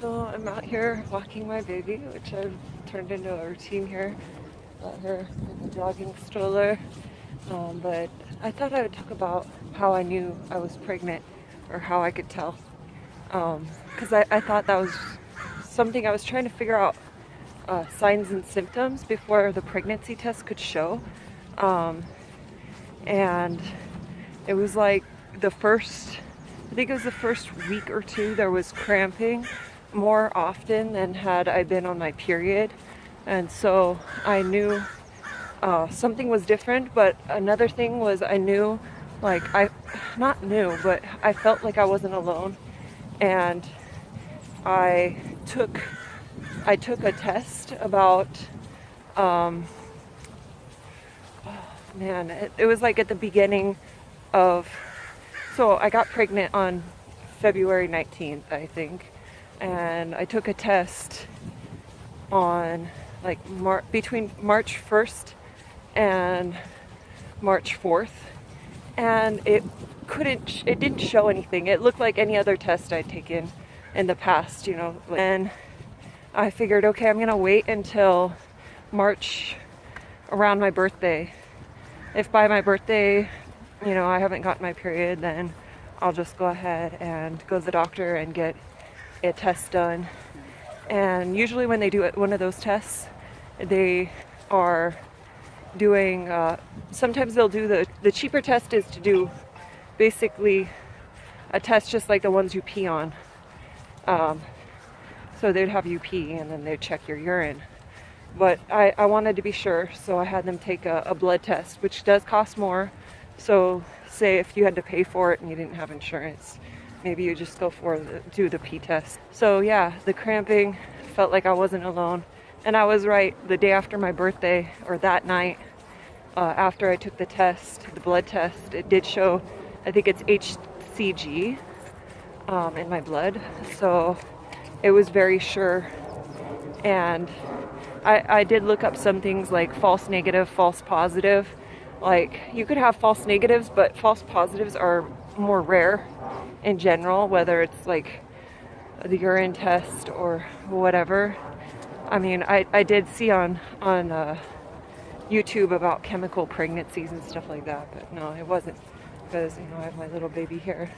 So I'm out here walking my baby, which I've turned into a routine here. Got her in the jogging stroller. But I thought I would talk about how I knew I was pregnant or how I could tell. Because I thought that was something I was trying to figure out signs and symptoms before the pregnancy test could show. Um, and it was like I think it was the first week or two, there was cramping more often than had I been on my period. And so I knew something was different, but another thing was I knew, not knew, but I felt like I wasn't alone. And I took, I took a test about, um, it was like at the beginning of, so I got pregnant on February 19th, I think. And I took a test on between March 1st and March 4th, and it didn't show anything. It looked like any other test I'd taken in the past, and I figured, okay, I'm gonna wait until March, around my birthday. If by my birthday, I haven't gotten my period, then I'll just go ahead and go to the doctor and get a test done. And usually when they do one of those tests, they are doing, sometimes they'll do the cheaper test is to do basically a test just like the ones you pee on. So they'd have you pee and then they'd check your urine. But I wanted to be sure, so I had them take a blood test, which does cost more. So say if you had to pay for it and you didn't have insurance, maybe you just go do the pee test. So yeah, the cramping, felt like I wasn't alone. And I was right, the day after my birthday, or that night, after I took the test, the blood test, it did show, I think it's HCG in my blood. So it was very sure. And I did look up some things like false negative, false positive. Like, you could have false negatives, but false positives are more rare in general, whether it's like the urine test or whatever. I mean, I did see on YouTube about chemical pregnancies and stuff like that, but no, it wasn't, because I have my little baby here.